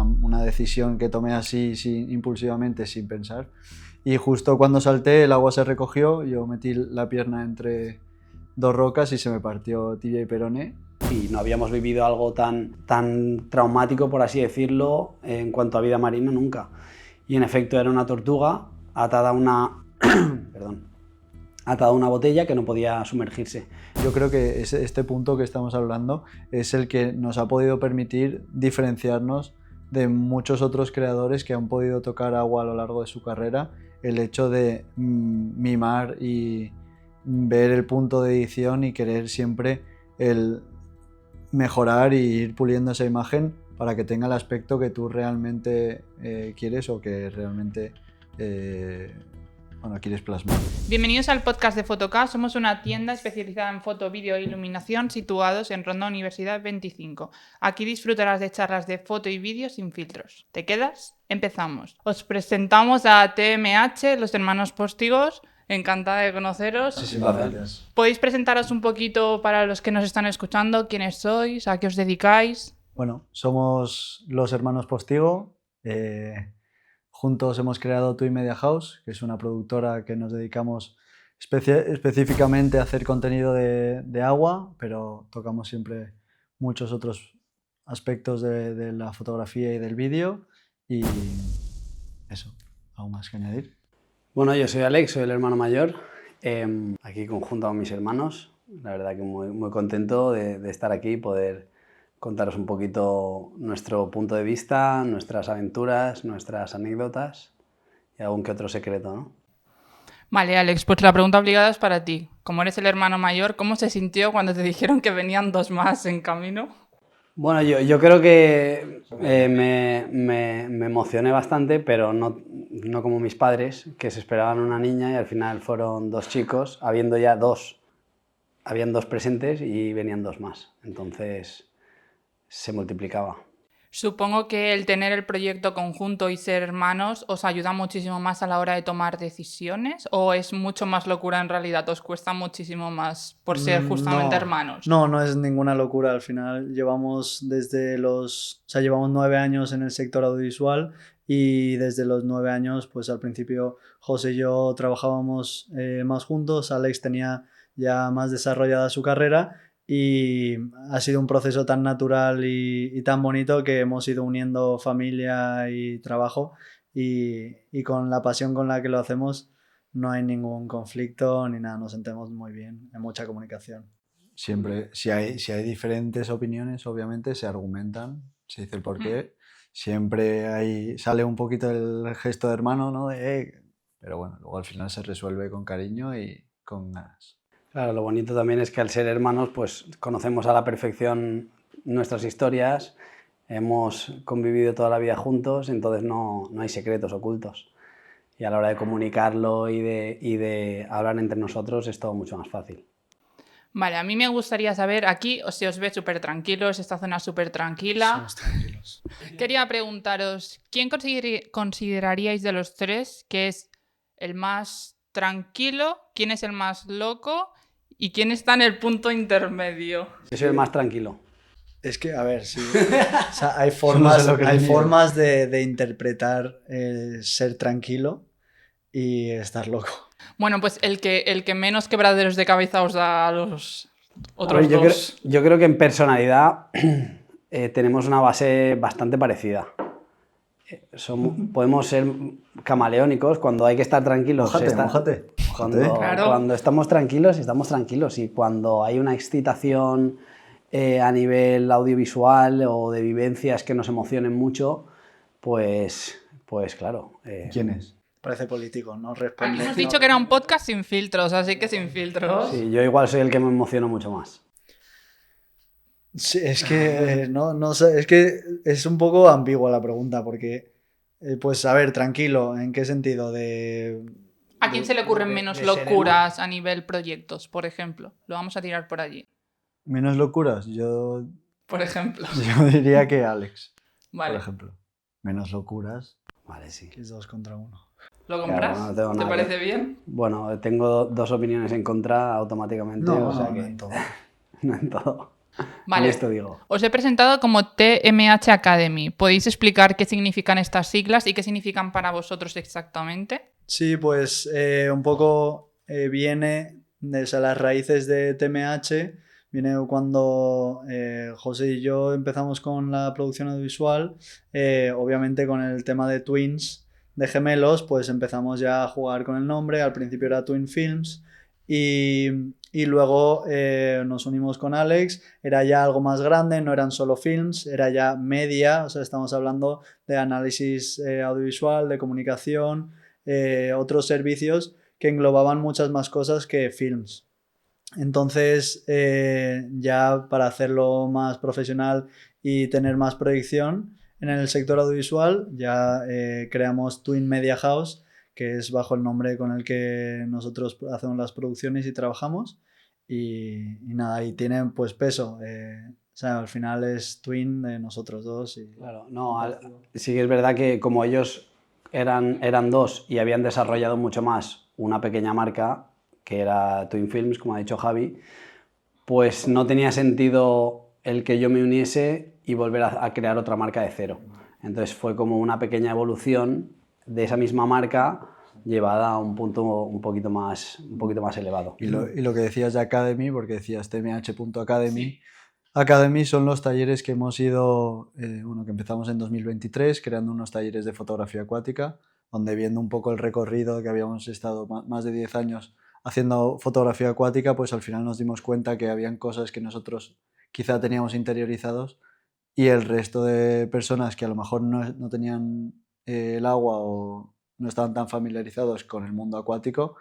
una decisión que tomé así, impulsivamente, sin pensar. Y justo cuando salté, el agua se recogió, yo metí la pierna entre dos rocas y se me partió tibia y peroné. Y no habíamos vivido algo tan traumático, por así decirlo, en cuanto a vida marina nunca. Y en efecto era una tortuga atada a una, atada a una botella que no podía sumergirse. Yo creo que este punto que estamos hablando es el que nos ha podido permitir diferenciarnos de muchos otros creadores que han podido tocar agua a lo largo de su carrera. El hecho de mimar y ver el punto de edición y querer siempre el mejorar y ir puliendo esa imagen para que tenga el aspecto que tú realmente quieres o que realmente quieres plasmar. Bienvenidos al podcast de Photocast. Somos una tienda especializada en foto, vídeo e iluminación situados en Ronda Universidad 25. Aquí disfrutarás de charlas de foto y vídeo sin filtros. ¿Te quedas? Empezamos. Os presentamos a TMH, los hermanos Postigos. Encantada de conoceros. Muchísimas gracias. ¿Podéis presentaros un poquito para los que nos están escuchando? ¿Quiénes sois? ¿A qué os dedicáis? Bueno, somos los hermanos Postigo. Juntos hemos creado Tui Media House, que es una productora que nos dedicamos específicamente a hacer contenido de agua, pero tocamos siempre muchos otros aspectos de la fotografía y del vídeo. Y eso, ¿algo más que añadir? Bueno, yo soy Alex, soy el hermano mayor, aquí junto a mis hermanos. La verdad que muy contento de estar aquí y poder contaros un poquito nuestro punto de vista, nuestras aventuras, nuestras anécdotas y algún que otro secreto, ¿no? Vale, Alex, pues la pregunta obligada es para ti. Como eres el hermano mayor, ¿cómo se sintió cuando te dijeron que venían dos más en camino? Bueno, yo creo que me emocioné bastante, pero no como mis padres, que se esperaban una niña y al final fueron dos chicos, habían dos presentes y venían dos más. Entonces se multiplicaba. Supongo que el tener el proyecto conjunto y ser hermanos os ayuda muchísimo más a la hora de tomar decisiones, ¿o es mucho más locura en realidad? ¿Os cuesta muchísimo más por ser justamente hermanos? No es ninguna locura. Al final llevamos llevamos 9 años en el sector audiovisual y desde los 9 años, pues al principio José y yo trabajábamos más juntos, Alex tenía ya más desarrollada su carrera. Y ha sido un proceso tan natural y tan bonito que hemos ido uniendo familia y trabajo y con la pasión con la que lo hacemos no hay ningún conflicto ni nada, nos entendemos muy bien, hay mucha comunicación. Siempre, si hay diferentes opiniones, obviamente se argumentan, se dice el porqué, siempre sale un poquito el gesto de hermano, ¿no? Pero bueno, luego al final se resuelve con cariño y con ganas. Claro, lo bonito también es que al ser hermanos pues conocemos a la perfección nuestras historias, hemos convivido toda la vida juntos, entonces no hay secretos ocultos. Y a la hora de comunicarlo y de hablar entre nosotros es todo mucho más fácil. Vale, a mí me gustaría saber, aquí se os ve súper tranquilos, esta zona súper tranquila. Somos tranquilos. Quería preguntaros, ¿quién consideraríais de los tres que es el más tranquilo, quién es el más loco y quién está en el punto intermedio? Yo soy el más tranquilo. Es que, a ver, sí. O sea, hay formas de interpretar ser tranquilo y estar loco. Bueno, pues el que menos quebraderos de cabeza os da a los otros dos. Yo creo que en personalidad tenemos una base bastante parecida. Podemos ser camaleónicos cuando hay que estar tranquilos. Mójate. Cuando estamos tranquilos y cuando hay una excitación a nivel audiovisual o de vivencias que nos emocionen mucho, pues claro. ¿Quién es? Parece político, no responde. Hemos dicho que era un podcast sin filtros, así que sin filtros. Sí, yo igual soy el que me emociono mucho más. Sí, es que no sé, es que es un poco ambigua la pregunta porque, pues a ver, tranquilo, ¿en qué sentido? ¿A quién se le ocurren menos locuras a nivel proyectos, por ejemplo? Lo vamos a tirar por allí. ¿Menos locuras? Yo diría que Alex, vale. por ejemplo. Menos locuras. Vale, sí. Que es 2 contra 1. ¿Lo compras? Claro, no tengo ¿Te nada parece bien? Bueno, tengo dos opiniones en contra automáticamente. No, o sea que... en todo. No en todo. Vale, Esto digo. os he presentado como TMH Academy. ¿Podéis explicar qué significan estas siglas y qué significan para vosotros exactamente? Sí, pues un poco viene, o sea, las raíces de TMH, viene cuando José y yo empezamos con la producción audiovisual, obviamente con el tema de twins, de gemelos, pues empezamos ya a jugar con el nombre, al principio era Twin Films y, y luego nos unimos con Alex, era ya algo más grande, no eran solo films, era ya media, o sea, estamos hablando de análisis audiovisual, de comunicación, otros servicios que englobaban muchas más cosas que films. Entonces, ya para hacerlo más profesional y tener más proyección en el sector audiovisual, ya creamos Twin Media House, que es bajo el nombre con el que nosotros hacemos las producciones y trabajamos. Y nada, y tiene pues peso. O sea, al final es Twin de nosotros dos. Y... Claro, no, sí que es verdad que como ellos eran dos y habían desarrollado mucho más una pequeña marca, que era Twin Films, como ha dicho Javi, pues no tenía sentido el que yo me uniese y volver a crear otra marca de cero. Entonces fue como una pequeña evolución de esa misma marca llevada a un punto un poquito más elevado. Y lo que decías de Academy, porque decías tmh.academy, sí. Academy son los talleres que hemos ido, que empezamos en 2023, creando unos talleres de fotografía acuática, donde viendo un poco el recorrido que habíamos estado más de 10 años haciendo fotografía acuática, pues al final nos dimos cuenta que habían cosas que nosotros quizá teníamos interiorizados y el resto de personas que a lo mejor no tenían el agua o no estaban tan familiarizados con el mundo acuático,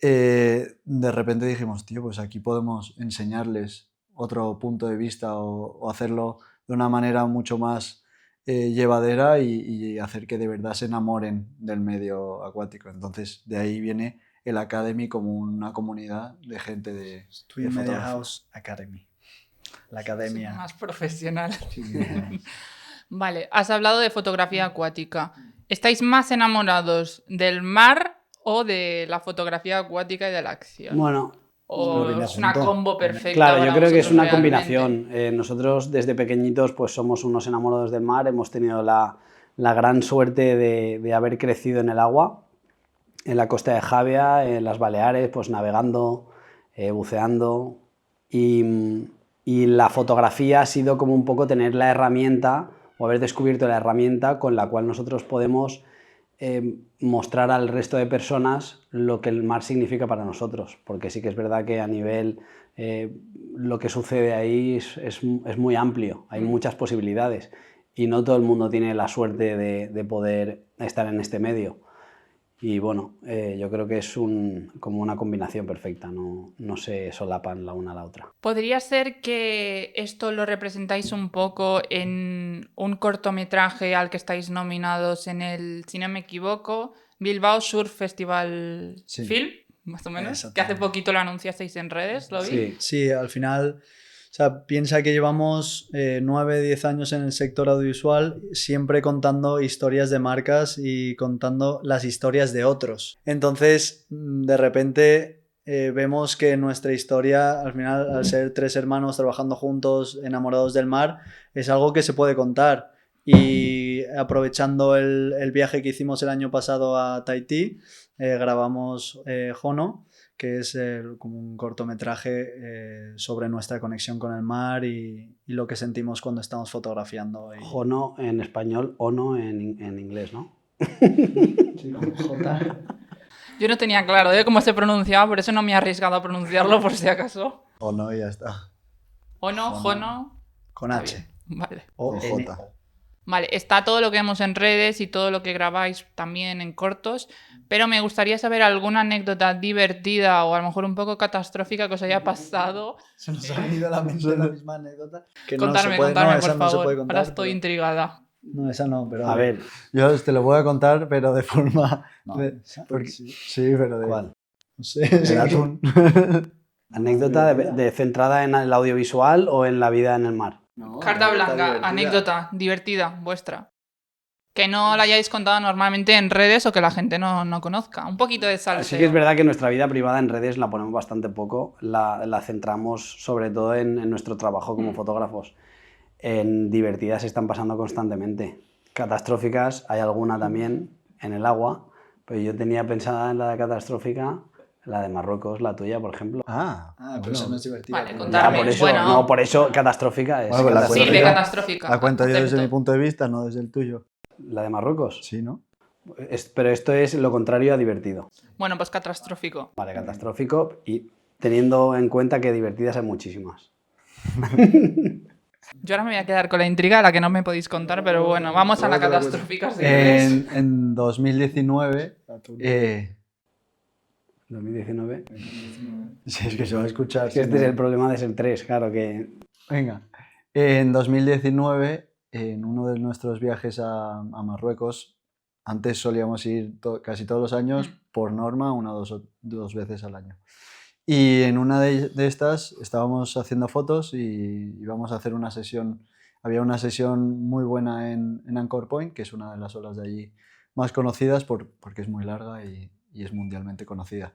de repente dijimos, tío, pues aquí podemos enseñarles otro punto de vista o hacerlo de una manera mucho más llevadera y hacer que de verdad se enamoren del medio acuático. Entonces de ahí viene el Academy como una comunidad de gente de Twin Media House Academy. La academia. Más profesional. Sí. Vale, has hablado de fotografía acuática. ¿Estáis más enamorados del mar o de la fotografía acuática y de la acción? Bueno, o es una combo perfecta. Claro, yo creo que es una combinación. Nosotros desde pequeñitos pues somos unos enamorados del mar, hemos tenido la gran suerte de haber crecido en el agua, en la costa de Javia, en las Baleares, pues navegando, buceando, y la fotografía ha sido como un poco tener la herramienta o haber descubierto la herramienta con la cual nosotros podemos mostrar al resto de personas lo que el mar significa para nosotros, porque sí que es verdad que a nivel lo que sucede ahí es muy amplio, hay muchas posibilidades y no todo el mundo tiene la suerte de poder estar en este medio. Y bueno, yo creo que es como una combinación perfecta, no se solapan la una a la otra. ¿Podría ser que esto lo representáis un poco en un cortometraje al que estáis nominados en el, si no me equivoco, Bilbao Surf Festival Film, más o menos? Que hace poquito lo anunciasteis en redes, ¿lo vi? Sí, al final... O sea, piensa que llevamos 9-10 años en el sector audiovisual siempre contando historias de marcas y contando las historias de otros. Entonces, de repente vemos que nuestra historia, al final, al ser 3 hermanos trabajando juntos, enamorados del mar, es algo que se puede contar. Y aprovechando el viaje que hicimos el año pasado a Tahití, grabamos Jono, que es como un cortometraje sobre nuestra conexión con el mar y lo que sentimos cuando estamos fotografiando. Jono en español, Ono en inglés, ¿no? Sí, J. Yo no tenía claro cómo se pronunciaba, por eso no me he arriesgado a pronunciarlo por si acaso. Ono y ya está. Ono, Jono... Con H. Vale. O J. Vale, está todo lo que vemos en redes y todo lo que grabáis también en cortos, pero me gustaría saber alguna anécdota divertida o a lo mejor un poco catastrófica que os haya pasado. Se nos ha venido a la mente la misma anécdota. Que contarme, por favor. No se puede contar, ahora estoy intrigada. No, esa no, pero... A ver. Yo te lo voy a contar, pero de forma... No, porque... Sí, pero de... ¿Cuál? No sé, el atún. ¿Anécdota centrada en el audiovisual o en la vida en el mar? No, Carta blanca, anécdota divertida, vuestra. Que no la hayáis contado normalmente en redes o que la gente no conozca. Un poquito de salseo. Sí que es verdad que nuestra vida privada en redes la ponemos bastante poco, la centramos sobre todo en nuestro trabajo como fotógrafos. En divertidas están pasando constantemente. Catastróficas, hay alguna también en el agua, pero yo tenía pensada en la catastrófica, la de Marruecos, la tuya, por ejemplo. Pero eso no es divertido. Vale, pero- contarme. Ya, por eso, Bueno. no, por eso catastrófica es. Bueno, pues la catastrófica. Sirve cuento yo. catastrófica. La cuento yo desde Acepto. mi punto de vista, no desde el tuyo. La de Marruecos. Sí, ¿no? Pero esto es lo contrario a divertido. Bueno, pues catastrófico. Vale, catastrófico y teniendo en cuenta que divertidas hay muchísimas. Yo ahora me voy a quedar con la intriga, la que no me podéis contar, pero bueno, vamos a la catastrófica. Si queréis. En 2019... 2019. Sí, es que se va a escuchar. Este es el problema de ser 3, claro que... Venga. En 2019, en uno de nuestros viajes a Marruecos, antes solíamos ir casi todos los años, por norma, una o dos veces al año. Y en una de estas estábamos haciendo fotos y íbamos a hacer una sesión. Había una sesión muy buena en Anchor Point, que es una de las olas de allí más conocidas porque es muy larga y es mundialmente conocida.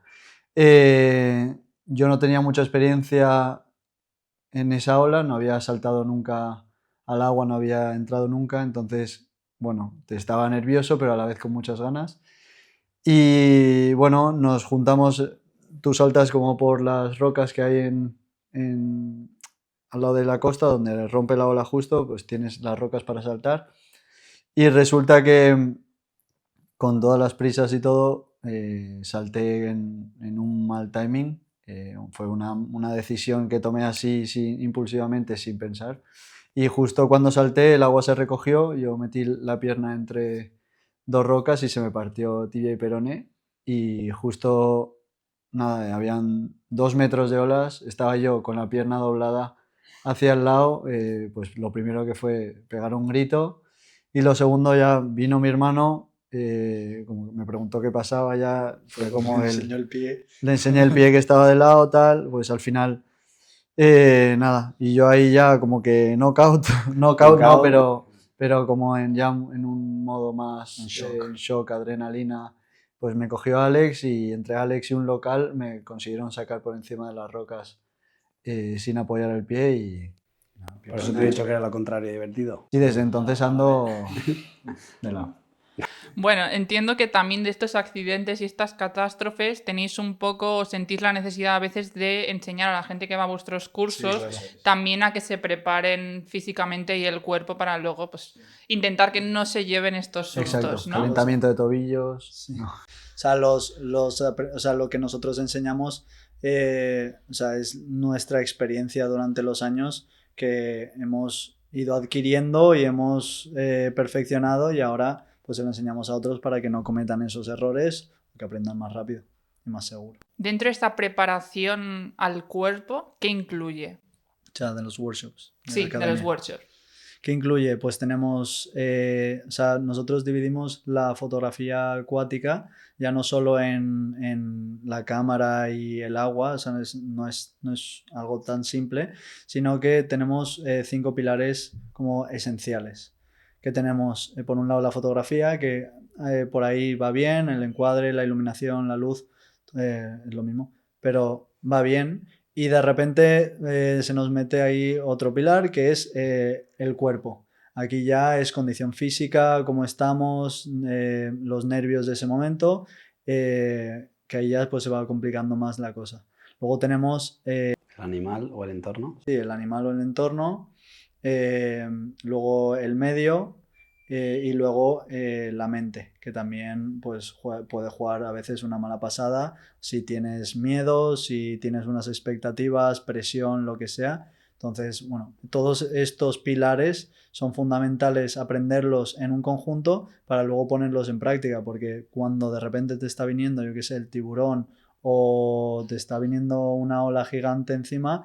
Yo no tenía mucha experiencia en esa ola, no había saltado nunca al agua, no había entrado nunca, entonces, bueno, estaba nervioso, pero a la vez con muchas ganas. Y bueno, nos juntamos, tú saltas como por las rocas que hay al lado de la costa, donde rompe la ola justo, pues tienes las rocas para saltar. Y resulta que con todas las prisas y todo, salté en un mal timing. Fue una decisión que tomé así impulsivamente, sin pensar. Y justo cuando salté, el agua se recogió, yo metí la pierna entre dos rocas y se me partió tibia y peroné. Y justo, nada, habían 2 metros de olas, estaba yo con la pierna doblada hacia el lado, pues lo primero que fue pegar un grito. Y lo segundo, ya vino mi hermano, como me preguntó qué pasaba, ya fue como Le enseñó el pie. le enseñé el pie que estaba de lado, tal, pues al final, nada, y yo ahí ya como que knockout no, pero como ya en un modo más shock, adrenalina, pues me cogió Alex y entre Alex y un local me consiguieron sacar por encima de las rocas sin apoyar el pie y Por eso te he dicho que era lo contrario, divertido. desde entonces ando de lado. Bueno, entiendo que también de estos accidentes y estas catástrofes tenéis un poco, o sentís la necesidad a veces de enseñar a la gente que va a vuestros cursos también a que se preparen físicamente y el cuerpo para luego pues intentar que no se lleven estos sustos, Exacto, ¿no? calentamiento de tobillos. Sí. O sea, o sea, lo que nosotros enseñamos o sea, es nuestra experiencia durante los años que hemos ido adquiriendo y hemos perfeccionado y ahora pues se lo enseñamos a otros para que no cometan esos errores, que aprendan más rápido y más seguro. Dentro de esta preparación al cuerpo, ¿qué incluye? O sea, de los workshops. Sí, la de academia. los workshops. ¿Qué incluye? Pues tenemos, o sea, nosotros dividimos la fotografía acuática ya no solo en la cámara y el agua, o sea, no es algo tan simple, sino que tenemos 5 pilares como esenciales. Que tenemos, por un lado, la fotografía, que por ahí va bien, el encuadre, la iluminación, la luz, es lo mismo, pero va bien. Y de repente se nos mete ahí otro pilar que es el cuerpo. Aquí ya es condición física, cómo estamos, los nervios de ese momento, que ahí ya pues, se va complicando más la cosa. Luego tenemos El animal o el entorno. sí, el animal o el entorno, luego el medio y luego la mente, que también pues, puede jugar a veces una mala pasada si tienes miedo, si tienes unas expectativas, presión, lo que sea. Entonces, bueno, todos estos pilares son fundamentales aprenderlos en un conjunto para luego ponerlos en práctica, porque cuando de repente te está viniendo, yo qué sé, el tiburón o te está viniendo una ola gigante encima,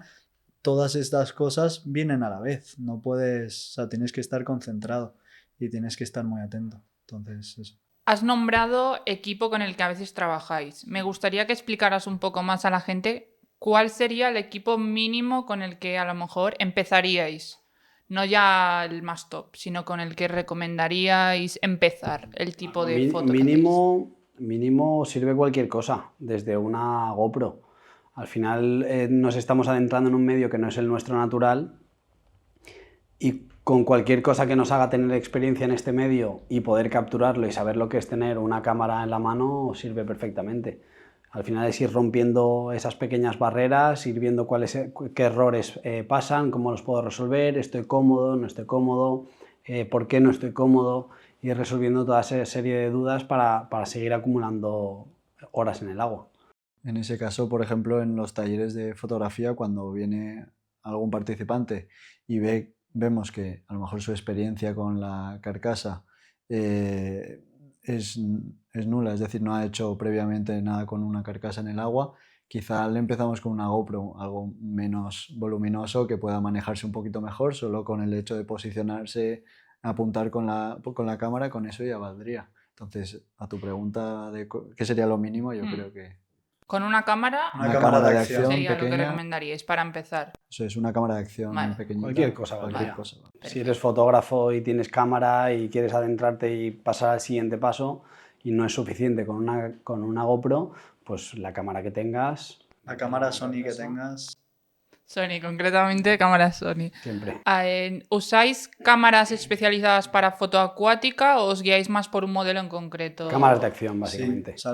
todas estas cosas vienen a la vez. No puedes, o sea, tienes que estar concentrado y tienes que estar muy atento. Entonces, eso. Has nombrado equipo con el que a veces trabajáis. Me gustaría que explicaras un poco más a la gente cuál sería el equipo mínimo con el que a lo mejor empezaríais. No ya el más top, sino con el que recomendaríais empezar el tipo de foto que hacéis. Mínimo sirve cualquier cosa, desde una GoPro. Al final nos estamos adentrando en un medio que no es el nuestro natural y con cualquier cosa que nos haga tener experiencia en este medio y poder capturarlo y saber lo que es tener una cámara en la mano sirve perfectamente. Al final es ir rompiendo esas pequeñas barreras, ir viendo qué errores pasan, cómo los puedo resolver, estoy cómodo, no estoy cómodo, por qué no estoy cómodo, ir resolviendo toda esa serie de dudas para seguir acumulando horas en el agua. En ese caso, por ejemplo, en los talleres de fotografía, cuando viene algún participante y vemos que a lo mejor su experiencia con la carcasa es nula, es decir, no ha hecho previamente nada con una carcasa en el agua, quizá le empezamos con una GoPro, algo menos voluminoso, que pueda manejarse un poquito mejor, solo con el hecho de posicionarse, apuntar con la cámara, con eso ya valdría. Entonces, a tu pregunta de qué sería lo mínimo, yo creo que... Con una cámara Una cámara de acción sería lo que pequeña. recomendaríais para empezar. Eso es una cámara de acción Vale. pequeñita. Cualquier cosa, cualquier vale. cosa. Si eres fotógrafo y tienes cámara y quieres adentrarte y pasar al siguiente paso y no es suficiente con una GoPro, pues la cámara que tengas... La cámara Sony que tengas. Sony, concretamente cámaras Sony. Siempre. ¿Usáis cámaras especializadas para foto acuática o os guiáis más por un modelo en concreto? Cámaras de acción, básicamente. Sí,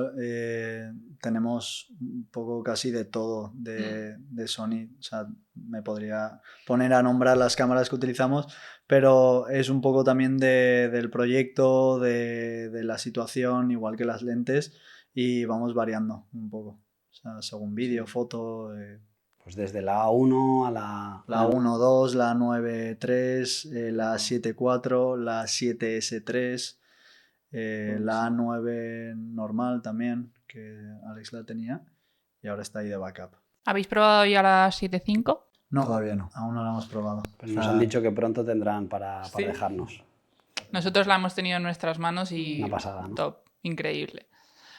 tenemos un poco casi de todo de Sony. O sea, me podría poner a nombrar las cámaras que utilizamos, pero es un poco también del proyecto, de la situación, igual que las lentes, y vamos variando un poco. O sea, según vídeo, foto... Pues desde la A1 a La 1.2, la 9.3, la 7.4, la 7S3, la A9 normal también, que Alex la tenía, y ahora está ahí de backup. ¿Habéis probado ya la 7.5? No, Todavía no. aún no la hemos probado. Pues nos han dicho que pronto tendrán para Sí. dejarnos. Nosotros la hemos tenido en nuestras manos y Una pasada, ¿no? top, increíble.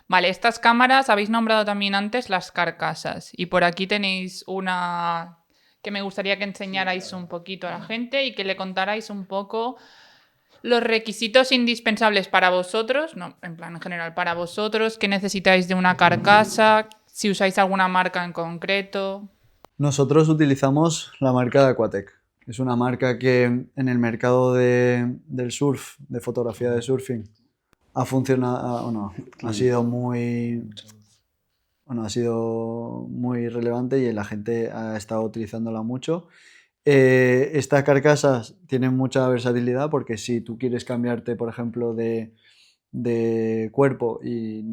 Vale, estas cámaras habéis nombrado también antes las carcasas y por aquí tenéis una que me gustaría que enseñarais un poquito a la gente y que le contarais un poco los requisitos indispensables para vosotros, no, en plan en general para vosotros, qué necesitáis de una carcasa, si usáis alguna marca en concreto. Nosotros utilizamos la marca de Aquatec. Es una marca que en el mercado del surf, de fotografía de surfing, ha funcionado, ha sido muy relevante y la gente ha estado utilizándola mucho. Estas carcasas tienen mucha versatilidad porque si tú quieres cambiarte, por ejemplo, de cuerpo y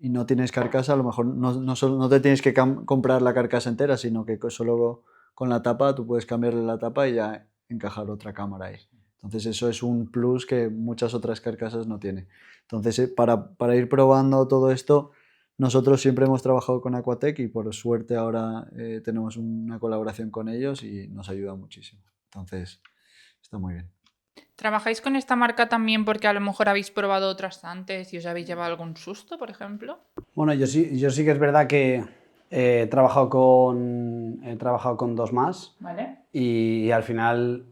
no tienes carcasa, a lo mejor no te tienes que comprar la carcasa entera, sino que solo con la tapa tú puedes cambiarle la tapa y ya encajar otra cámara ahí. Entonces eso es un plus que muchas otras carcasas no tienen. Entonces para ir probando todo esto, nosotros siempre hemos trabajado con Aquatec y por suerte ahora tenemos una colaboración con ellos y nos ayuda muchísimo. Entonces está muy bien. ¿Trabajáis con esta marca también porque a lo mejor habéis probado otras antes y os habéis llevado algún susto, por ejemplo? Bueno, yo sí que es verdad que he trabajado con dos más. Vale. Y al final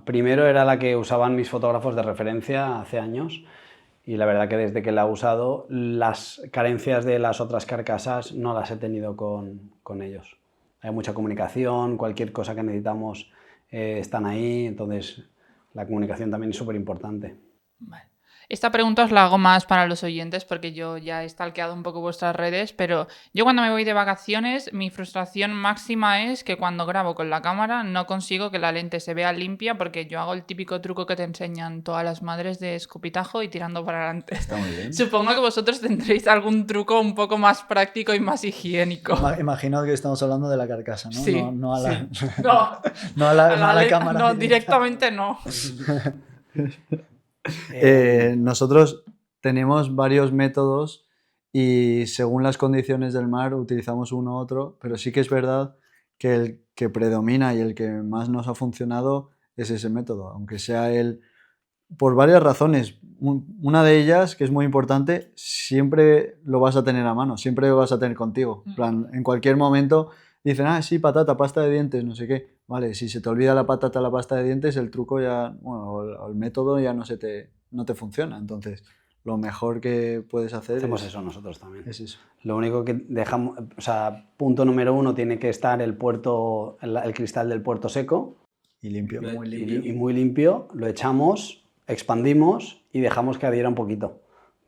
primero era la que usaban mis fotógrafos de referencia hace años y la verdad que desde que la he usado las carencias de las otras carcasas no las he tenido con ellos. Hay mucha comunicación, cualquier cosa que necesitamos están ahí, entonces la comunicación también es súper importante. Vale. Esta pregunta os la hago más para los oyentes porque yo ya he stalkeado un poco vuestras redes, pero yo cuando me voy de vacaciones mi frustración máxima es que cuando grabo con la cámara no consigo que la lente se vea limpia porque yo hago el típico truco que te enseñan todas las madres de escupitajo y tirando para adelante. Está muy bien. Supongo que vosotros tendréis algún truco un poco más práctico y más higiénico. Imagino que estamos hablando de la carcasa, ¿no? Sí, No a la, sí. No, no a la cámara. no, directamente no. Nosotros tenemos varios métodos y según las condiciones del mar utilizamos uno u otro, pero sí que es verdad que el que predomina y el que más nos ha funcionado es ese método, aunque sea por varias razones. Una de ellas, que es muy importante, siempre lo vas a tener a mano, siempre lo vas a tener contigo. En plan, en cualquier momento dicen, ah, sí, patata, pasta de dientes, no sé qué. Vale, si se te olvida la patata, la pasta de dientes, el truco ya, bueno, o el método ya no te funciona. Entonces, lo mejor que puedes hacer Hacemos eso nosotros también. es eso. Lo único que dejamos, o sea, punto número 1 tiene que estar el cristal del puerto seco. Y limpio. Muy limpio. Y muy limpio, lo echamos, expandimos y dejamos que adhiera un poquito.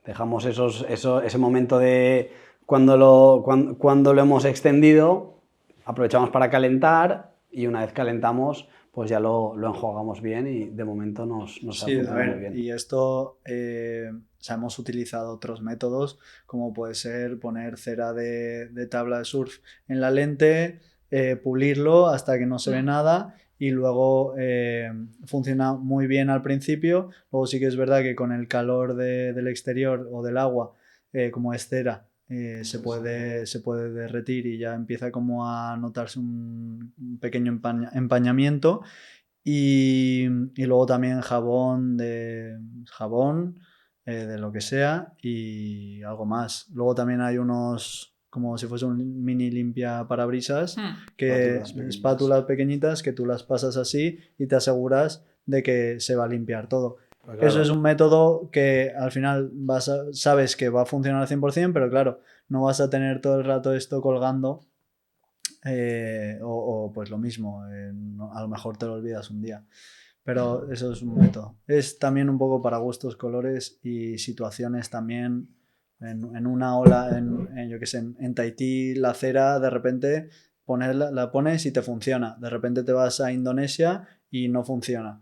Dejamos ese momento de cuando lo hemos extendido, aprovechamos para calentar y una vez calentamos, pues ya lo enjuagamos bien y de momento nos está funcionando muy bien. Y esto, hemos utilizado otros métodos, como puede ser poner cera de tabla de surf en la lente, pulirlo hasta que no se ve nada y luego funciona muy bien al principio. Luego sí que es verdad que con el calor del exterior o del agua, como es cera, se puede derretir y ya empieza como a notarse un pequeño empañamiento. Y luego también jabón de lo que sea y algo más. Luego también hay unos, como si fuese un mini limpia parabrisas, espátulas pequeñitas que tú las pasas así y te aseguras de que se va a limpiar todo. Pues claro. Eso es un método que al final sabes que va a funcionar al 100%, pero claro, no vas a tener todo el rato esto colgando. O pues lo mismo, a lo mejor te lo olvidas un día, pero eso es un método. Es también un poco para gustos, colores y situaciones también. En una ola, yo que sé, en Tahití, la cera, de repente la pones y te funciona. De repente te vas a Indonesia y no funciona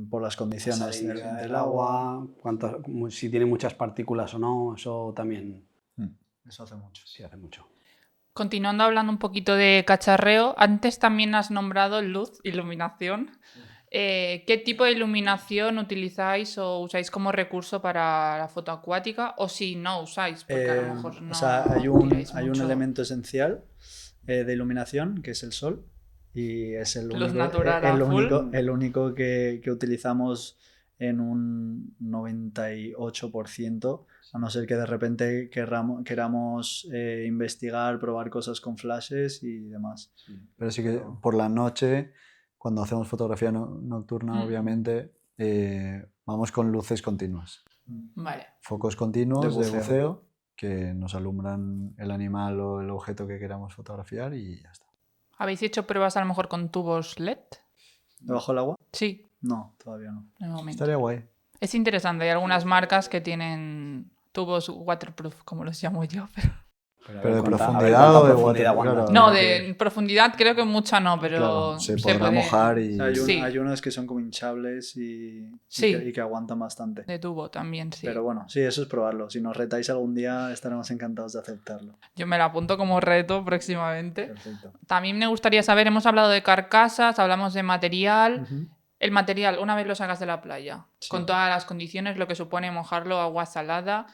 por las condiciones del agua, si tiene muchas partículas o no, eso también. Eso hace mucho. Sí, hace mucho. Continuando hablando un poquito de cacharreo, antes también has nombrado luz, iluminación. ¿Qué tipo de iluminación utilizáis o usáis como recurso para la foto acuática? O si no usáis, porque a lo mejor no. O sea, hay un elemento esencial de iluminación que es el sol y es el único que utilizamos en un 98%, a no ser que de repente queramos investigar, probar cosas con flashes y demás. Pero sí que por la noche, cuando hacemos fotografía nocturna, obviamente, vamos con luces continuas. Vale. Focos continuos de buceo que nos alumbran el animal o el objeto que queramos fotografiar y ya está. ¿Habéis hecho pruebas a lo mejor con tubos LED? ¿Debajo del agua? Sí. No, todavía no. De momento. Estaría guay. Es interesante, hay algunas marcas que tienen tubos waterproof, como los llamo yo, Pero de profundidad o de profundidad, claro, no, de profundidad creo que mucha no, pero claro, se podrá mojar y... O sea, hay unas que son como hinchables y que aguantan bastante. De tubo también, sí. Pero bueno, sí, eso es probarlo. Si nos retáis algún día estaremos encantados de aceptarlo. Yo me lo apunto como reto próximamente. Perfecto. También me gustaría saber, hemos hablado de carcasas, hablamos de material. El material, una vez lo sacas de la playa, con todas las condiciones, lo que supone mojarlo, agua salada,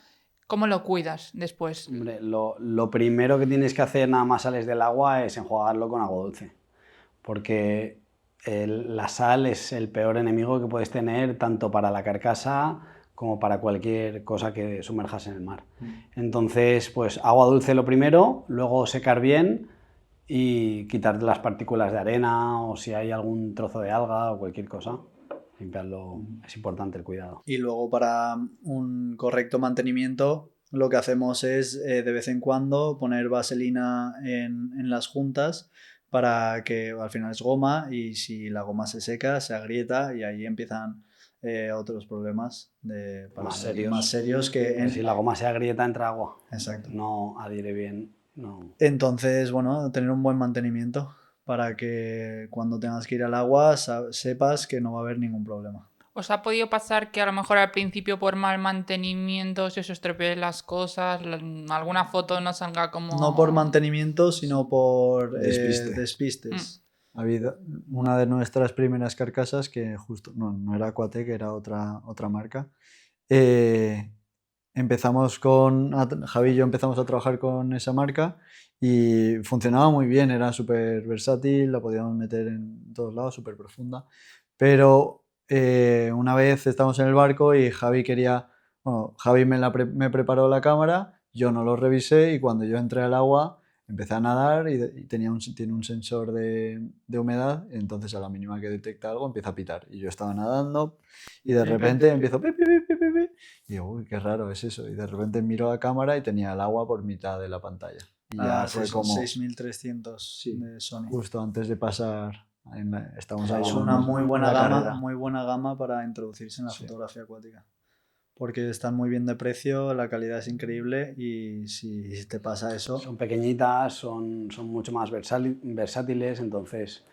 ¿cómo lo cuidas después? Hombre, lo primero que tienes que hacer nada más sales del agua es enjuagarlo con agua dulce, porque la sal es el peor enemigo que puedes tener tanto para la carcasa como para cualquier cosa que sumerjas en el mar. Entonces, pues agua dulce lo primero, luego secar bien y quitar las partículas de arena o si hay algún trozo de alga o cualquier cosa. Limpiarlo, es importante el cuidado. Y luego para un correcto mantenimiento lo que hacemos es de vez en cuando poner vaselina en las juntas para que al final es goma y si la goma se seca se agrieta y ahí empiezan otros problemas más serios que... Si la goma se agrieta entra agua. Exacto. No adhiere bien. No. Entonces, bueno, tener un buen mantenimiento para que cuando tengas que ir al agua sepas que no va a haber ningún problema. ¿Os ha podido pasar que a lo mejor al principio por mal mantenimiento se os estropeen las cosas, alguna foto no salga como...? No por mantenimiento, sino por despistes. Ha habido una de nuestras primeras carcasas que justo, no era Aquatec, era otra marca. Javi y yo empezamos a trabajar con esa marca y funcionaba muy bien, era súper versátil, la podíamos meter en todos lados, súper profunda. Pero una vez estábamos en el barco y Javi me preparó la cámara, yo no lo revisé y cuando yo entré al agua empecé a nadar y tiene un sensor de humedad, entonces a la mínima que detecta algo empieza a pitar. Y yo estaba nadando y de repente empiezo pi, pi, pi, pi, pi, pi, y digo, uy, qué raro es eso. Y de repente miro la cámara y tenía el agua por mitad de la pantalla. Y ya fue como 6300 de Sony. justo antes de pasar, estamos ahí Es en una muy buena la gama, carrera. muy buena gama para introducirse en la fotografía acuática. Porque están muy bien de precio, la calidad es increíble y si te pasa eso... Son pequeñitas, son mucho más versátiles, entonces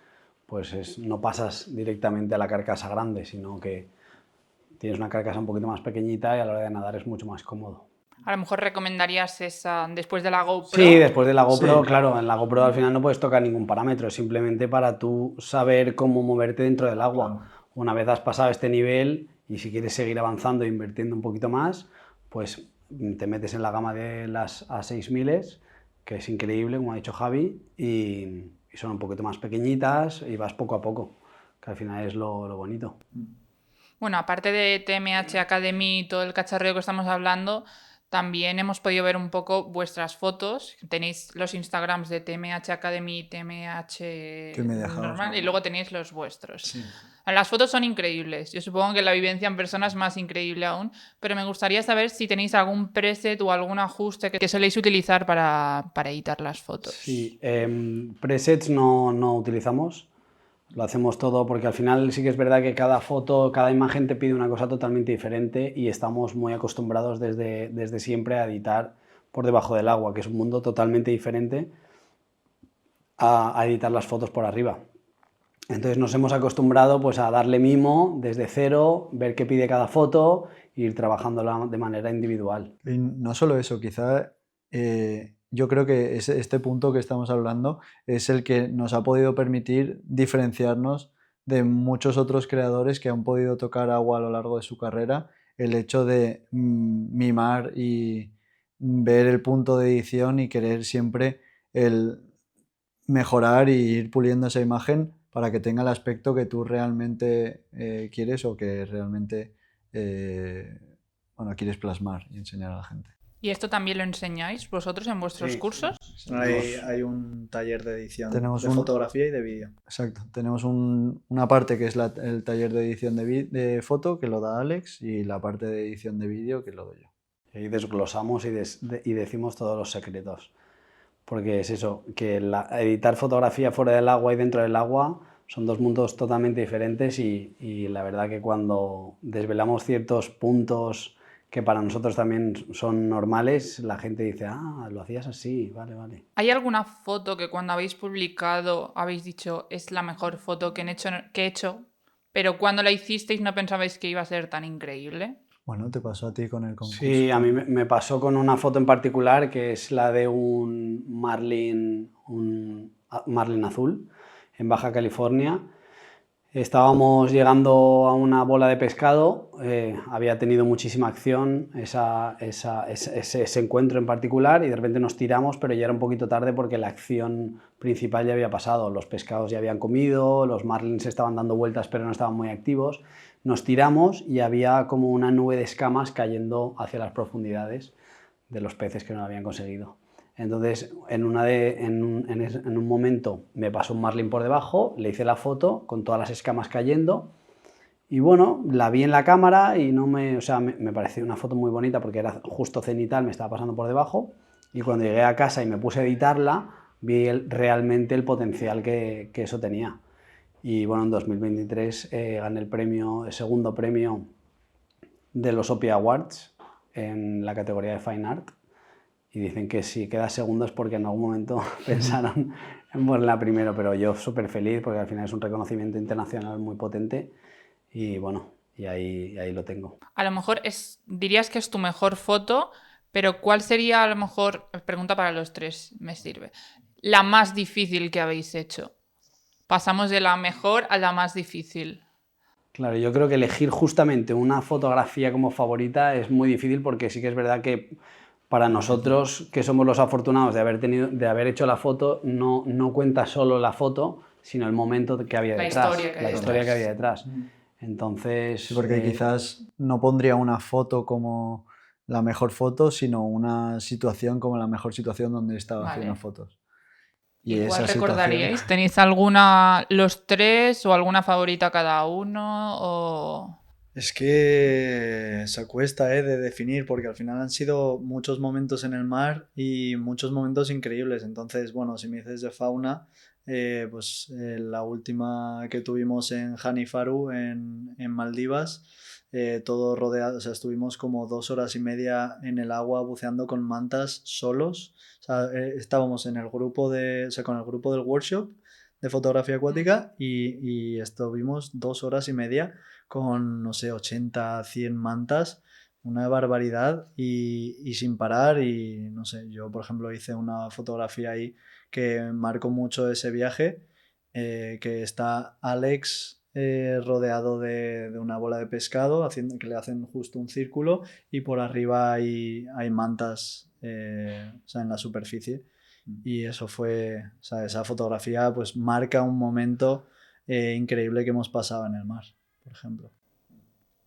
pues no pasas directamente a la carcasa grande, sino que tienes una carcasa un poquito más pequeñita y a la hora de nadar es mucho más cómodo. A lo mejor recomendarías esa después de la GoPro. Sí, después de la GoPro, Sí. claro, en la GoPro al final no puedes tocar ningún parámetro, es simplemente para tú saber cómo moverte dentro del agua. Claro. Una vez has pasado este nivel y si quieres seguir avanzando e invirtiendo un poquito más, pues te metes en la gama de las A6000, que es increíble, como ha dicho Javi, y son un poquito más pequeñitas y vas poco a poco, que al final es lo bonito. Bueno, aparte de TMH Academy y todo el cacharreo que estamos hablando, también hemos podido ver un poco vuestras fotos. Tenéis los Instagrams de TMH Academy y TMH normal y luego tenéis los vuestros. Sí. Las fotos son increíbles. Yo supongo que la vivencia en persona es más increíble aún, pero me gustaría saber si tenéis algún preset o algún ajuste que soléis utilizar para editar las fotos. Sí, presets no utilizamos. Lo hacemos todo porque al final sí que es verdad que cada foto, cada imagen te pide una cosa totalmente diferente y estamos muy acostumbrados desde siempre a editar por debajo del agua, que es un mundo totalmente diferente a editar las fotos por arriba. Entonces nos hemos acostumbrado pues a darle mimo desde cero, ver qué pide cada foto e ir trabajándola de manera individual. Y no solo eso, quizá yo creo que este punto que estamos hablando es el que nos ha podido permitir diferenciarnos de muchos otros creadores que han podido tocar agua a lo largo de su carrera. El hecho de mimar y ver el punto de edición y querer siempre el mejorar y ir puliendo esa imagen para que tenga el aspecto que tú realmente quieres o que realmente quieres plasmar y enseñar a la gente. ¿Y esto también lo enseñáis vosotros en vuestros cursos? Hay un taller de edición Tenemos de fotografía y de vídeo. Exacto. Tenemos una parte que es el taller de edición de foto, que lo da Alex, y la parte de edición de vídeo, que lo doy yo. Y ahí desglosamos y decimos todos los secretos. Porque es eso, que editar fotografía fuera del agua y dentro del agua son dos mundos totalmente diferentes y la verdad que cuando desvelamos ciertos puntos que para nosotros también son normales, la gente dice, ah, lo hacías así, vale, vale. ¿Hay alguna foto que cuando habéis publicado habéis dicho es la mejor foto que he hecho, pero cuando la hicisteis no pensabais que iba a ser tan increíble? Bueno, te pasó a ti con el concurso. Sí, a mí me pasó con una foto en particular que es la de un marlin azul en Baja California. Estábamos llegando a una bola de pescado, había tenido muchísima acción ese encuentro en particular y de repente nos tiramos, pero ya era un poquito tarde porque la acción principal ya había pasado, los pescados ya habían comido, los marlins estaban dando vueltas pero no estaban muy activos. Nos tiramos y había como una nube de escamas cayendo hacia las profundidades de los peces que no lo habían conseguido. Entonces, en un momento me pasó un marlin por debajo, le hice la foto con todas las escamas cayendo y bueno, la vi en la cámara y me pareció una foto muy bonita porque era justo cenital, me estaba pasando por debajo y cuando llegué a casa y me puse a editarla, vi realmente el potencial que eso tenía. Y bueno, en 2023 gané el segundo premio de los OPI Awards en la categoría de Fine Art. Y dicen que si queda segundo es porque en algún momento pensaron en ponerla primero, pero yo súper feliz porque al final es un reconocimiento internacional muy potente y bueno, y ahí lo tengo. A lo mejor dirías que es tu mejor foto, pero ¿cuál sería a lo mejor, pregunta para los tres, me sirve, la más difícil que habéis hecho? Pasamos de la mejor a la más difícil. Claro, yo creo que elegir justamente una fotografía como favorita es muy difícil porque sí que es verdad que para nosotros, que somos los afortunados de haber hecho la foto, no cuenta solo la foto, sino el momento que había detrás, la historia que había detrás. Entonces... Sí, porque quizás no pondría una foto como la mejor foto, sino una situación como la mejor situación donde estaba haciendo fotos. Y Igual esa recordaríais, situación... ¿tenéis alguna, los tres, o alguna favorita cada uno? O... Es que se cuesta de definir porque al final han sido muchos momentos en el mar y muchos momentos increíbles. Entonces, bueno, si me dices de fauna, pues la última que tuvimos en Hanifaru, en Maldivas, todo rodeado, o sea, estuvimos como 2 horas y media en el agua buceando con mantas solos. O sea, estábamos en el grupo o sea, con el grupo del workshop de fotografía acuática y estuvimos 2 horas y media con, no sé, 80, 100 mantas, una barbaridad y sin parar. Y no sé, yo por ejemplo hice una fotografía ahí que marcó mucho ese viaje, que está Alex rodeado de una bola de pescado, haciendo, que le hacen justo un círculo y por arriba hay mantas, o sea, en la superficie. Y eso fue, o sea, esa fotografía pues marca un momento increíble que hemos pasado en el mar, por ejemplo.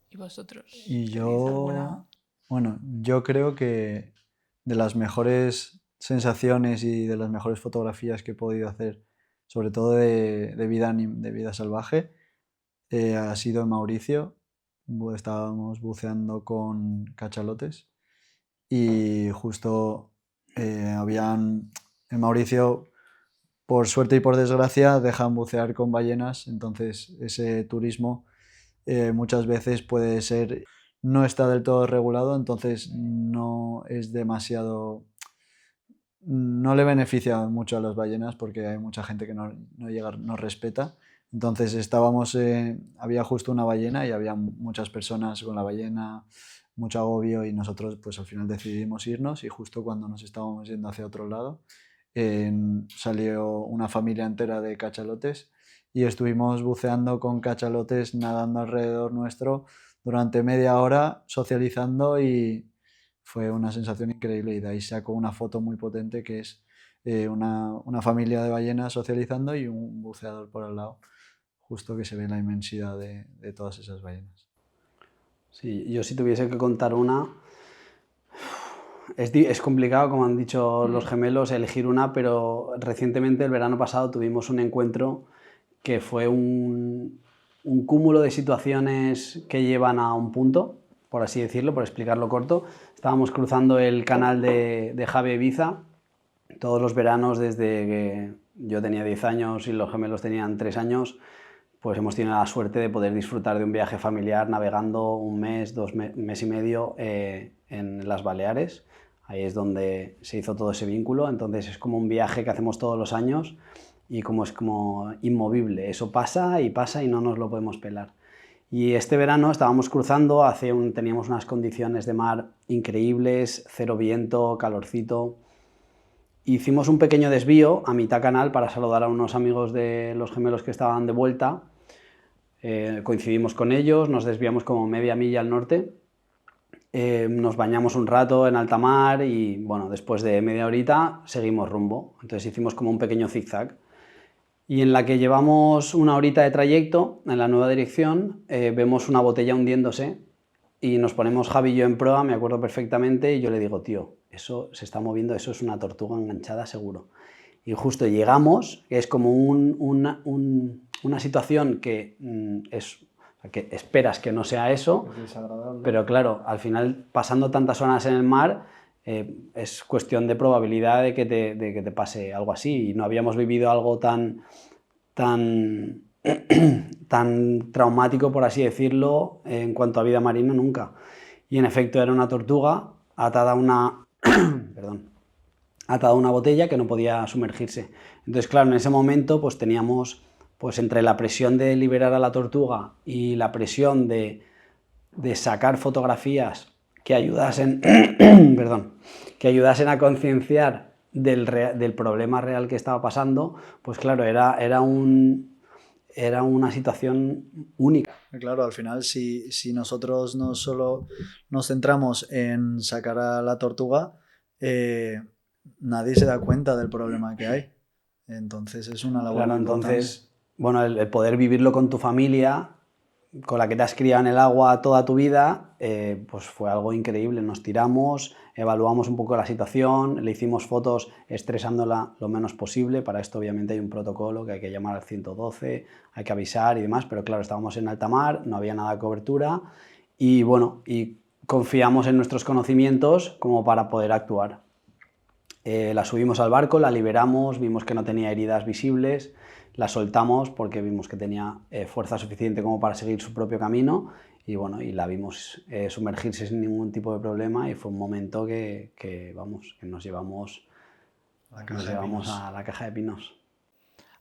¿Y vosotros? Y ¿Tenéis alguna? bueno, yo creo que de las mejores sensaciones y de las mejores fotografías que he podido hacer, sobre todo de de vida salvaje, ha sido en Mauricio. Estábamos buceando con cachalotes y justo habían en Mauricio, por suerte y por desgracia, dejan bucear con ballenas, entonces ese turismo muchas veces puede ser, no está del todo regulado, entonces no es demasiado, no le beneficia mucho a las ballenas porque hay mucha gente que no llega, no respeta. Entonces estábamos, había justo una ballena y había muchas personas con la ballena, mucho agobio y nosotros pues al final decidimos irnos y justo cuando nos estábamos yendo hacia otro lado salió una familia entera de cachalotes y estuvimos buceando con cachalotes nadando alrededor nuestro durante media hora socializando y fue una sensación increíble y de ahí sacó una foto muy potente que es una familia de ballenas socializando y un buceador por al lado, justo que se ve la inmensidad de todas esas ballenas. Sí, yo si tuviese que contar una, es complicado, como han dicho los gemelos, elegir una, pero recientemente, el verano pasado, tuvimos un encuentro que fue un cúmulo de situaciones que llevan a un punto, por así decirlo, por explicarlo corto. Estábamos cruzando el canal de Jave Ibiza todos los veranos desde que yo tenía 10 años y los gemelos tenían 3 años, pues hemos tenido la suerte de poder disfrutar de un viaje familiar navegando un mes, mes y medio en las Baleares. Ahí es donde se hizo todo ese vínculo, entonces es como un viaje que hacemos todos los años y como es como inmovible, eso pasa y no nos lo podemos pelar. Y este verano estábamos cruzando, teníamos unas condiciones de mar increíbles, cero viento, calorcito. Hicimos un pequeño desvío a mitad canal para saludar a unos amigos de los gemelos que estaban de vuelta. Coincidimos con ellos, nos desviamos como media milla al norte, nos bañamos un rato en alta mar y bueno, después de media horita seguimos rumbo. Entonces hicimos como un pequeño zigzag. Y en la que llevamos una horita de trayecto en la nueva dirección, vemos una botella hundiéndose y nos ponemos Javi y yo en proa, me acuerdo perfectamente, y yo le digo, tío, eso se está moviendo, eso es una tortuga enganchada seguro. Y justo llegamos, que es como una situación que, que esperas que no sea eso, pero claro, al final pasando tantas horas en el mar, es cuestión de probabilidad de que te pase algo así. Y no habíamos vivido algo tan traumático, por así decirlo, en cuanto a vida marina nunca. Y en efecto era una tortuga atada a una, atada a una botella que no podía sumergirse. Entonces, claro, en ese momento pues teníamos, pues entre la presión de liberar a la tortuga y la presión de sacar fotografías que ayudasen, que ayudasen a concienciar del problema real que estaba pasando, pues claro, era una situación única. Claro, al final si nosotros no solo nos centramos en sacar a la tortuga, nadie se da cuenta del problema que hay. Entonces es una labor Claro, muy importante. entonces, bueno, el poder vivirlo con tu familia con la que te has criado en el agua toda tu vida, pues fue algo increíble. Nos tiramos, evaluamos un poco la situación, le hicimos fotos estresándola lo menos posible. Para esto obviamente hay un protocolo que hay que llamar al 112, hay que avisar y demás, pero claro, estábamos en alta mar, no había nada de cobertura y bueno, y confiamos en nuestros conocimientos como para poder actuar. La subimos al barco, la liberamos, vimos que no tenía heridas visibles, la soltamos porque vimos que tenía fuerza suficiente como para seguir su propio camino y bueno, y la vimos sumergirse sin ningún tipo de problema y fue un momento que nos llevamos a la caja de pinos.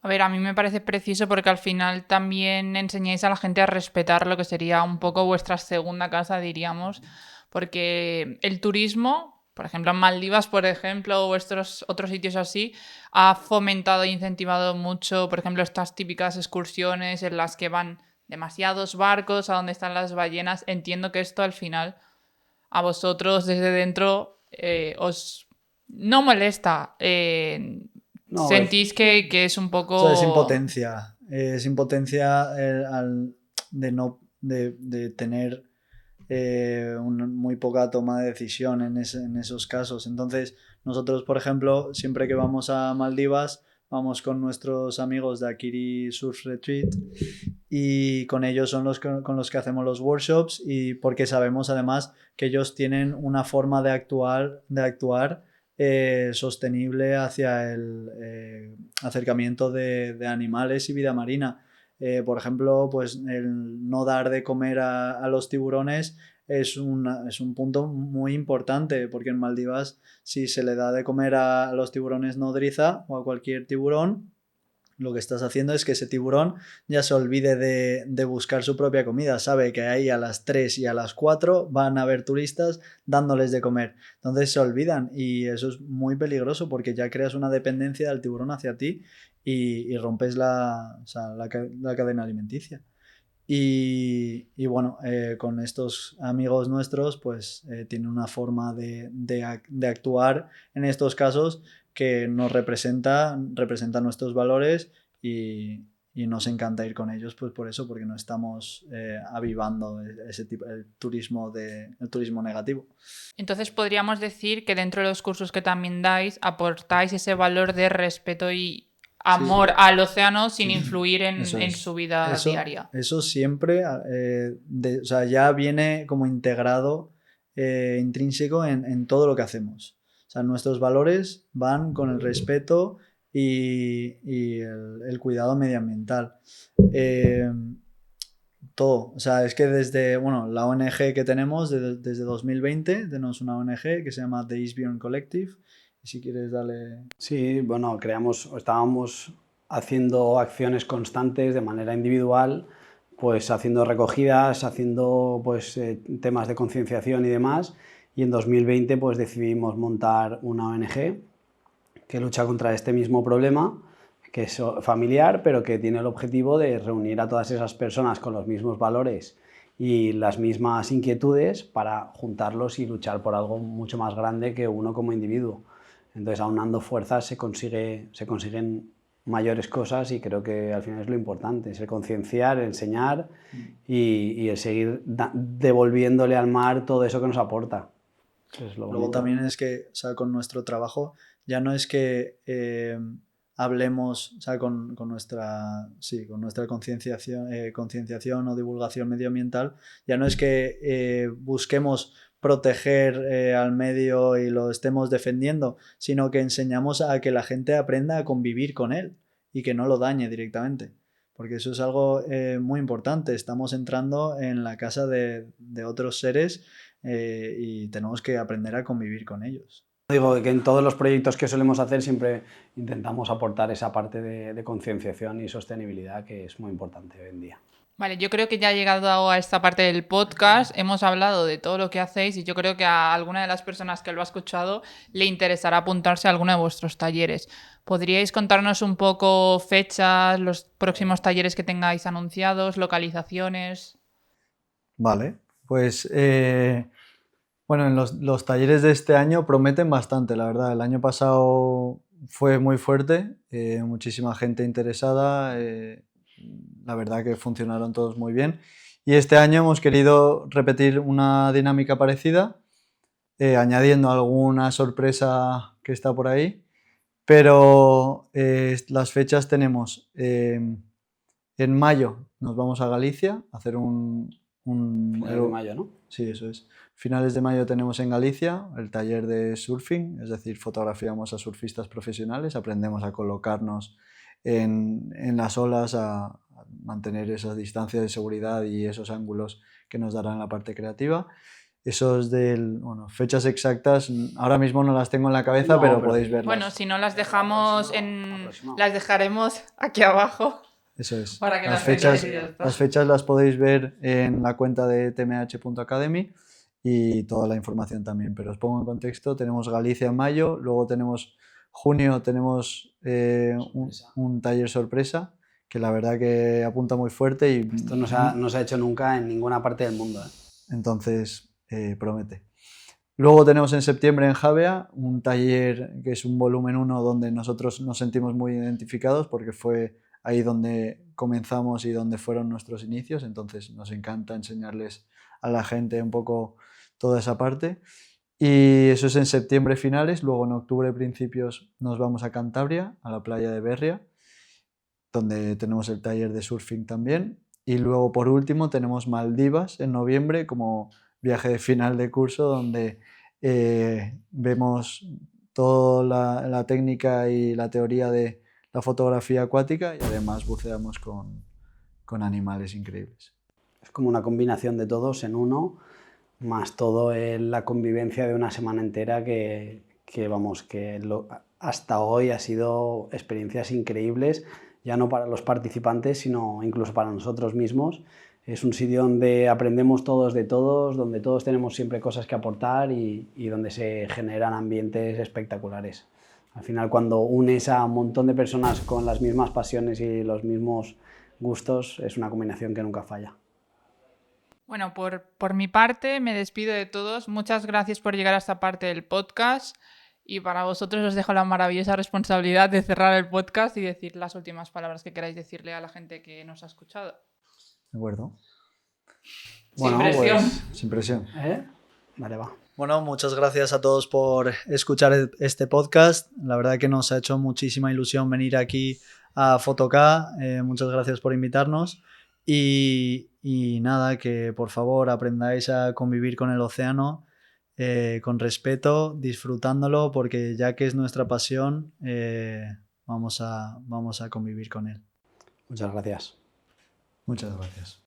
A ver, a mí me parece preciso porque al final también enseñáis a la gente a respetar lo que sería un poco vuestra segunda casa, diríamos, porque el turismo, por ejemplo en Maldivas, por ejemplo, o estos otros sitios así, ha fomentado e incentivado mucho, por ejemplo, estas típicas excursiones en las que van demasiados barcos a donde están las ballenas. Entiendo que esto al final a vosotros desde dentro os no molesta. No, Sentís que es un poco... O sea, es impotencia. Es impotencia de tener muy poca toma de decisión en esos casos. Entonces, nosotros, por ejemplo, siempre que vamos a Maldivas, vamos con nuestros amigos de Akiri Surf Retreat y con ellos son con los que hacemos los workshops y porque sabemos además que ellos tienen una forma de actuar sostenible hacia el acercamiento de animales y vida marina. Por ejemplo, pues el no dar de comer a los tiburones es un punto muy importante, porque en Maldivas, si se le da de comer a los tiburones nodriza o a cualquier tiburón, lo que estás haciendo es que ese tiburón ya se olvide de buscar su propia comida. Sabe que ahí a las 3 y a las 4 van a haber turistas dándoles de comer. Entonces se olvidan y eso es muy peligroso porque ya creas una dependencia del tiburón hacia ti y rompes la cadena alimenticia. Y bueno, con estos amigos nuestros, pues tienen una forma de actuar en estos casos que nos representa nuestros valores y nos encanta ir con ellos, pues por eso, porque no estamos avivando ese tipo, el turismo negativo. Entonces podríamos decir que dentro de los cursos que también dais, aportáis ese valor de respeto y amor al océano sin influir en su vida diaria. Eso siempre, o sea, ya viene como integrado, intrínseco en todo lo que hacemos. O sea, nuestros valores van con el respeto y el cuidado medioambiental. Todo. O sea, es que desde, bueno, la ONG que tenemos, desde 2020, tenemos una ONG que se llama The Eastbourne Collective. Y si quieres darle... Sí, bueno, estábamos haciendo acciones constantes de manera individual, pues haciendo recogidas, haciendo pues temas de concienciación y demás. Y en 2020 pues decidimos montar una ONG que lucha contra este mismo problema, que es familiar, pero que tiene el objetivo de reunir a todas esas personas con los mismos valores y las mismas inquietudes para juntarlos y luchar por algo mucho más grande que uno como individuo. Entonces, aunando fuerzas se consiguen mayores cosas y creo que al final es lo importante, es el concienciar, el enseñar y el seguir devolviéndole al mar todo eso que nos aporta. Luego también es que, o sea, con nuestro trabajo ya no es que hablemos, o sea, con nuestra concienciación o divulgación medioambiental, ya no es que busquemos proteger al medio y lo estemos defendiendo, sino que enseñamos a que la gente aprenda a convivir con él y que no lo dañe directamente. Porque eso es algo muy importante. Estamos entrando en la casa de otros seres y tenemos que aprender a convivir con ellos. Digo que en todos los proyectos que solemos hacer siempre intentamos aportar esa parte de concienciación y sostenibilidad que es muy importante hoy en día. Vale, yo creo que ya ha llegado a esta parte del podcast, hemos hablado de todo lo que hacéis y yo creo que a alguna de las personas que lo ha escuchado le interesará apuntarse a alguno de vuestros talleres. ¿Podríais contarnos un poco fechas, los próximos talleres que tengáis anunciados, localizaciones? Vale, pues bueno, en los talleres de este año prometen bastante, la verdad. El año pasado fue muy fuerte, muchísima gente interesada. La verdad que funcionaron todos muy bien Y este año hemos querido repetir una dinámica parecida, añadiendo alguna sorpresa que está por ahí, pero las fechas tenemos en mayo nos vamos a Galicia a hacer Finales de mayo, ¿no? Sí, eso es. Finales de mayo tenemos en Galicia el taller de surfing, es decir, fotografiamos a surfistas profesionales, aprendemos a colocarnos en las olas, a mantener esas distancias de seguridad y esos ángulos que nos darán la parte creativa. Esos fechas exactas, ahora mismo no las tengo en la cabeza, No, pero pero podéis verlas. Bueno, si no las dejamos las dejaremos aquí abajo. Eso es. Para que las las fechas, tengáis y ya está. las fechas las podéis ver en la cuenta de tmh.academy y toda la información también. Pero os pongo en contexto, tenemos Galicia en mayo, luego tenemos junio, tenemos un taller sorpresa, que la verdad que apunta muy fuerte. Y Esto no se ha hecho nunca en ninguna parte del mundo. entonces promete. Luego tenemos en septiembre en Javea un taller que es un volumen 1 donde nosotros nos sentimos muy identificados porque fue ahí donde comenzamos y donde fueron nuestros inicios, entonces nos encanta enseñarles a la gente un poco toda esa parte. Y eso es en septiembre finales, luego en octubre principios nos vamos a Cantabria, a la playa de Berria, donde tenemos el taller de surfing también. Y luego por último tenemos Maldivas en noviembre como viaje de final de curso donde vemos toda la técnica y la teoría de la fotografía acuática y además buceamos con animales increíbles. Es como una combinación de todos en uno, más todo la convivencia de una semana entera que hasta hoy ha sido experiencias increíbles, ya no para los participantes, sino incluso para nosotros mismos. Es un sitio donde aprendemos todos de todos, donde todos tenemos siempre cosas que aportar y donde se generan ambientes espectaculares. Al final, cuando unes a un montón de personas con las mismas pasiones y los mismos gustos, es una combinación que nunca falla. Bueno, por mi parte me despido de todos. Muchas gracias por llegar a esta parte del podcast y para vosotros os dejo la maravillosa responsabilidad de cerrar el podcast y decir las últimas palabras que queráis decirle a la gente que nos ha escuchado. ¿De acuerdo? Sin presión. Sin presión. Vale, va. Bueno, muchas gracias a todos por escuchar este podcast. La verdad que nos ha hecho muchísima ilusión venir aquí a Fotoca. Muchas gracias por invitarnos. Y nada, que por favor aprendáis a convivir con el océano con respeto, disfrutándolo, porque ya que es nuestra pasión, vamos a convivir con él. Muchas gracias. Muchas gracias.